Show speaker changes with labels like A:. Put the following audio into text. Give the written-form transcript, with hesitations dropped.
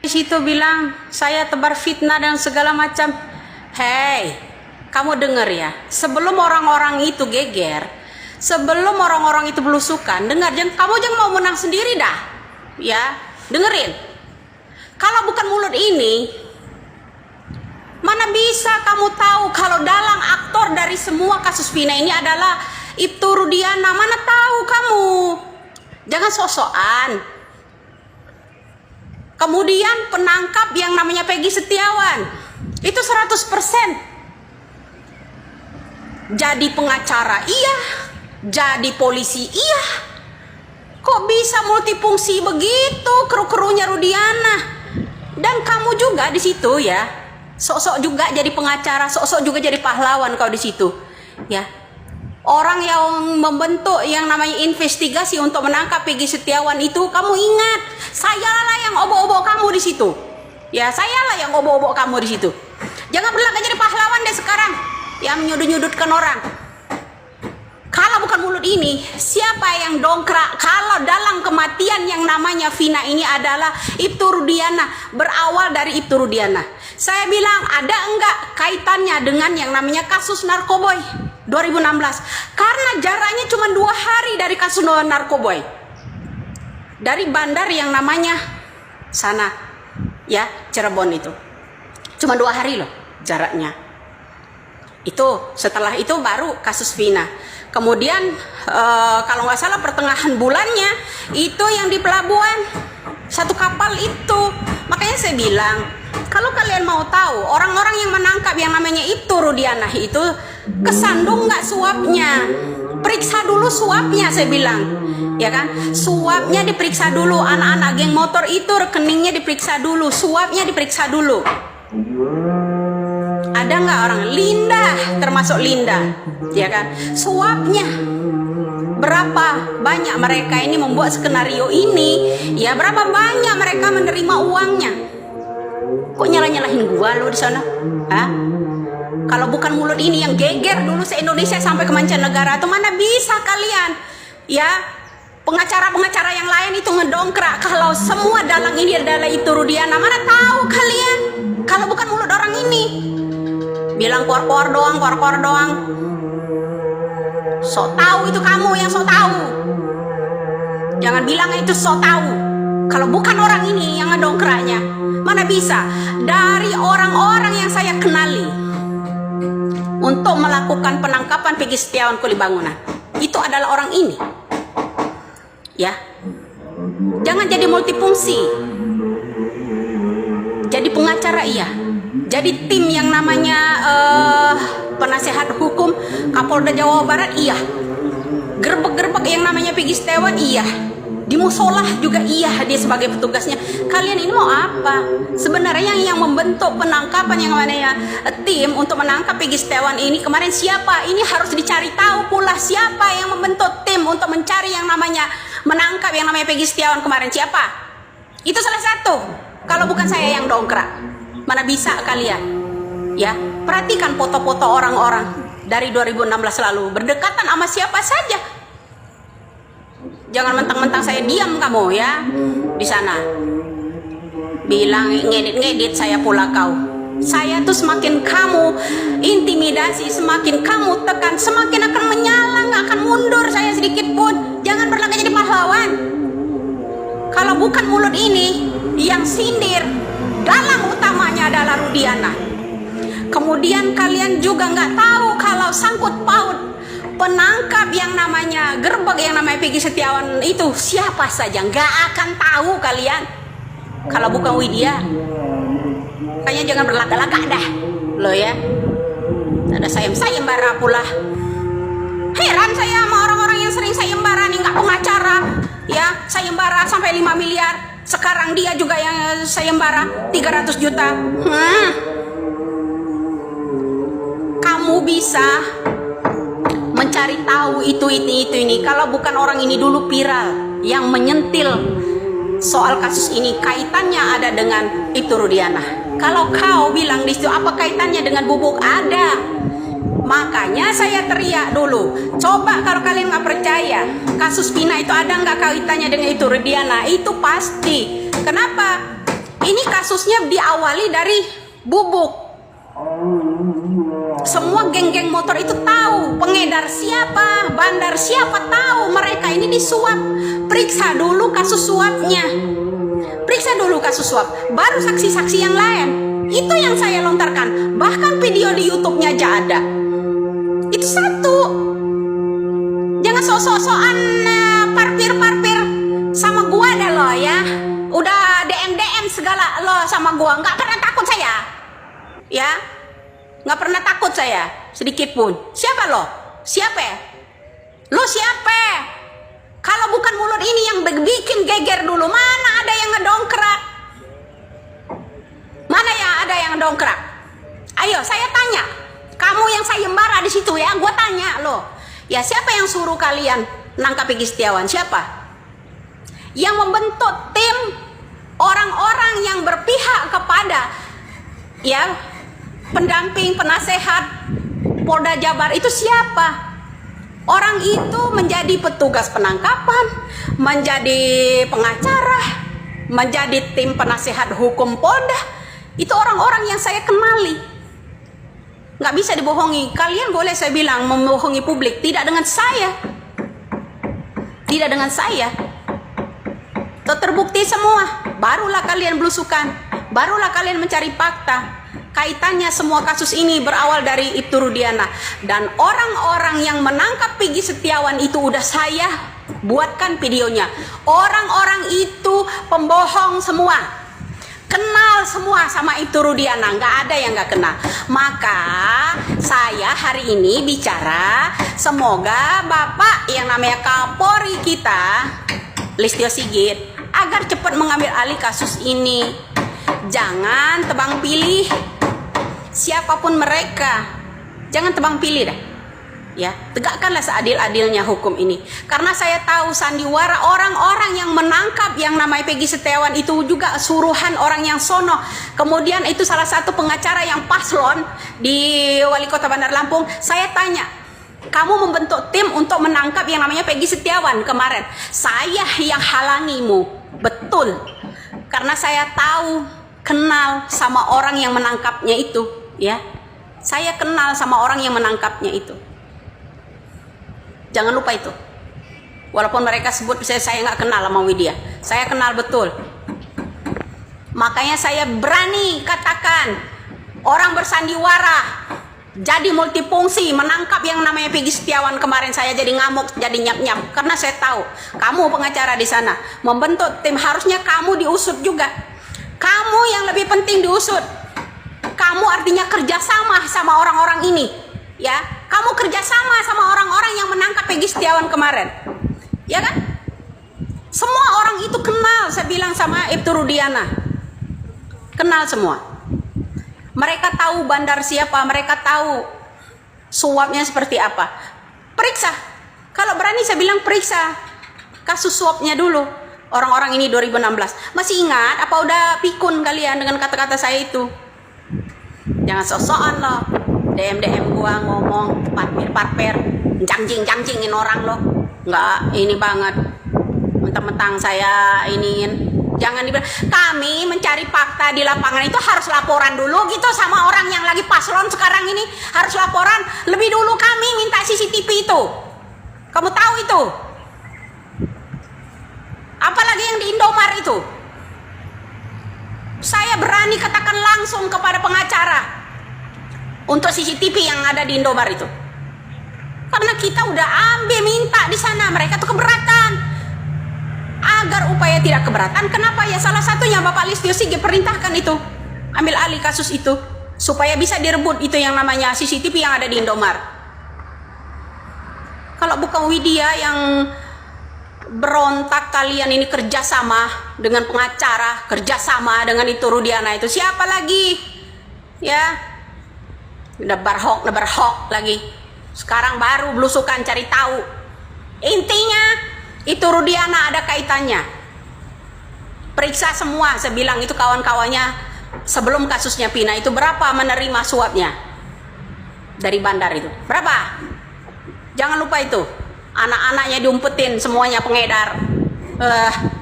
A: Di situ bilang saya tebar fitnah dan segala macam. Hei, kamu dengar ya, sebelum orang-orang itu geger, sebelum orang-orang itu belusukan, dengar, kamu jangan mau menang sendiri dah. Ya, dengerin. Kalau bukan mulut ini, mana bisa kamu tahu kalau dalang aktor dari semua kasus Vina ini adalah Ibtu Rudiana? Mana tahu kamu? Jangan sok-sokan. Kemudian penangkap yang namanya Peggy Setiawan, itu 100%. Jadi pengacara iya, jadi polisi iya. Kok bisa multifungsi begitu kru-krunya Rudiana? Dan kamu juga di situ ya, sok-sok juga jadi pengacara, sok-sok juga jadi pahlawan kau di situ. Ya. Orang yang membentuk yang namanya investigasi untuk menangkap Peggy Setiawan itu, kamu ingat, sayalah yang obok-obok kamu di situ. Ya, sayalah yang obok-obok kamu di situ. Jangan berlagak jadi pahlawan deh sekarang, yang menyudut-nyudutkan orang. Kalau bukan mulut ini, siapa yang dongkrak kalau dalam kematian yang namanya Vina ini adalah Ibtu Rudiana, berawal dari Ibtu Rudiana. Saya bilang, ada enggak kaitannya dengan yang namanya kasus Narkoboy 2016? Karena jaraknya cuma 2 hari dari kasus Narkoboy. Dari bandar yang namanya sana, ya, Cirebon itu. Cuma 2 hari loh jaraknya. Itu, setelah itu baru kasus Vina. Kemudian kalau nggak salah pertengahan bulannya itu yang di pelabuhan satu kapal itu. Makanya saya bilang, kalau kalian mau tahu orang-orang yang menangkap yang namanya Ibtu Rudiana itu kesandung nggak suapnya, periksa dulu suapnya, saya bilang, ya kan, suapnya diperiksa dulu. Anak-anak geng motor itu rekeningnya diperiksa dulu, suapnya diperiksa dulu. Ada nggak orang Linda, termasuk Linda, ya kan, suapnya berapa banyak mereka ini membuat skenario ini, ya, berapa banyak mereka menerima uangnya. Kok nyalah-nyalahin gua lo di sana? Hah? Kalau bukan mulut ini yang geger dulu se-Indonesia sampai ke mancanegara, atau mana bisa kalian, ya, pengacara-pengacara yang lain itu ngedongkrak kalau semua dalang ini adalah itu Rudiana? Mana tahu kalian kalau bukan mulut orang ini. Bilang kuar-kuar doang. Sok tahu itu kamu yang sok tahu. Jangan bilang itu sok tahu. Kalau bukan orang ini yang ngedongkraknya, mana bisa? Dari orang-orang yang saya kenali untuk melakukan penangkapan Peggy Setiawan Kulibangunan, itu adalah orang ini. Ya. Jangan jadi multifungsi. Jadi pengacara iya. Jadi tim yang namanya penasehat hukum Kapolda Jawa Barat iya. Gerbek-gerbek yang namanya Peggy Setiawan iya. Di musolah juga iya, dia sebagai petugasnya. Kalian ini mau apa? Sebenarnya yang membentuk penangkapan yang namanya tim untuk menangkap Peggy Setiawan ini kemarin siapa? Ini harus dicari tahu pula siapa yang membentuk tim untuk mencari yang namanya menangkap yang namanya Peggy Setiawan kemarin, siapa? Itu salah satu. Kalau bukan saya yang dongkrak. Mana bisa kalian, ya, perhatikan foto-foto orang-orang dari 2016 lalu berdekatan sama siapa saja. Jangan mentang-mentang saya diam kamu ya di sana bilang ngedit saya pula kau. Saya tuh semakin kamu intimidasi, semakin kamu tekan, semakin akan menyala, nggak akan mundur saya sedikit pun. Jangan berlagak jadi pahlawan. Kalau bukan mulut ini yang sindir, dalang utamanya adalah Rudiana. Kemudian kalian juga nggak tahu kalau sangkut paut penangkap yang namanya gerbek yang namanya Peggy Setiawan itu siapa saja, nggak akan tahu kalian kalau bukan Widya. Kayaknya jangan berlagak-lagak dah lo ya. Ada sayembara pula. Heran saya sama orang-orang yang sering sayembara nih, nggak pengacara ya, sayembara sampai 5 miliar. Sekarang dia juga yang sayembara 300 juta. Kamu bisa mencari tahu itu ini. Kalau bukan orang ini dulu viral yang menyentil soal kasus ini, kaitannya ada dengan itu Rudiana. Kalau kau bilang di situ apa kaitannya dengan Bubuk, ada. Makanya saya teriak dulu. Coba kalau kalian nggak percaya kasus Vina itu ada nggak kaitannya dengan itu Rudiana, itu pasti. Kenapa? Ini kasusnya diawali dari bubuk. Semua geng-geng motor itu tahu pengedar siapa, bandar siapa, tahu mereka ini disuap. Periksa dulu kasus suapnya, periksa dulu kasus suap, baru saksi-saksi yang lain. Itu yang saya lontarkan. Bahkan video di YouTube-nya aja ada. Itu satu. Jangan sok-sokan parpir-parpir sama gua dah lo ya. Udah DM segala lo sama gua, nggak pernah takut saya. Ya, nggak pernah takut saya sedikit pun. Siapa lo? Siapa? Lo siapa? Kalau bukan mulut ini yang bikin geger dulu, mana ada yang ngedongkrak? Mana ya ada yang ngedongkrak? Ayo saya tanya, kamu yang sayembara di situ ya, gue tanya lo. Ya siapa yang suruh kalian nangkap Peggy Setiawan? Siapa? Yang membentuk tim orang-orang yang berpihak kepada ya pendamping, penasehat Polda Jabar itu siapa? Orang itu menjadi petugas penangkapan, menjadi pengacara, menjadi tim penasehat hukum Polda. Itu orang-orang yang saya kenali. Nggak bisa dibohongi. Kalian boleh saya bilang membohongi publik, tidak dengan saya. Tidak dengan saya. Terbukti semua. Barulah kalian belusukan. Barulah kalian mencari fakta. Kaitannya semua kasus ini berawal dari Ibtu Rudiana. Dan orang-orang yang menangkap Peggy Setiawan itu udah saya buatkan videonya. Orang-orang itu pembohong semua. Kenal semua sama Ibtu Rudiana, nggak ada yang nggak kenal. Maka saya hari ini bicara, semoga Bapak yang namanya Kapolri kita, Listio Sigit, agar cepat mengambil alih kasus ini. Jangan tebang pilih siapapun mereka, jangan tebang pilih dah. Ya, tegakkanlah seadil-adilnya hukum ini. Karena saya tahu sandiwara orang-orang yang menangkap yang namanya Peggy Setiawan itu juga suruhan orang yang sono. Kemudian itu salah satu pengacara yang paslon di Wali Kota Bandar Lampung. Saya tanya, kamu membentuk tim untuk menangkap yang namanya Peggy Setiawan kemarin. Saya yang halangimu, betul. Karena saya tahu, kenal sama orang yang menangkapnya itu, ya. Saya kenal sama orang yang menangkapnya itu. Jangan lupa itu. Walaupun mereka sebut saya nggak kenal sama Widya, saya kenal betul. Makanya saya berani katakan, orang bersandiwara jadi multifungsi menangkap yang namanya Peggy Setiawan kemarin, saya jadi ngamuk, jadi nyap-nyap. Karena saya tahu kamu pengacara di sana membentuk tim, harusnya kamu diusut juga. Kamu yang lebih penting diusut. Kamu artinya kerjasama sama orang-orang ini, ya. Kamu kerjasama sama orang-orang yang menangkap Peggy Setiawan kemarin, ya kan? Semua orang itu kenal, saya bilang sama Ibtu Rudiana, kenal semua. Mereka tahu bandar siapa, mereka tahu suapnya seperti apa. Periksa, kalau berani saya bilang periksa kasus suapnya dulu. Orang-orang ini 2016. Masih ingat apa udah pikun kalian dengan kata-kata saya itu? Jangan sok-sokan loh. DM gua ngomong parpir-parpir, jangjing-jangjingin orang loh. Nggak ini banget. Mentang-mentang saya iniin. Jangan dibilang, kami mencari fakta di lapangan itu harus laporan dulu gitu sama orang yang lagi paslon sekarang ini. Harus laporan. Lebih dulu kami minta CCTV itu. Kamu tahu itu? Apalagi yang di Indomar itu. Saya berani katakan langsung kepada pengacara untuk CCTV yang ada di Indomar itu. Karena kita udah ambil minta di sana, mereka tuh keberatan. Agar upaya tidak keberatan, kenapa ya salah satunya Bapak Listio Sigit perintahkan itu, ambil alih kasus itu supaya bisa direbut itu yang namanya CCTV yang ada di Indomar. Kalau bukan Widya yang berontak, kalian ini kerjasama dengan pengacara, kerjasama dengan itu Rudiana itu, siapa lagi? Ya, nebar hoax lagi. Sekarang baru belusukan cari tahu. Intinya itu Rudiana ada kaitannya. Periksa semua, saya bilang itu kawan-kawannya sebelum kasusnya Pina itu berapa menerima suapnya dari bandar itu, berapa? Jangan lupa itu, anak-anaknya diumpetin semuanya pengedar.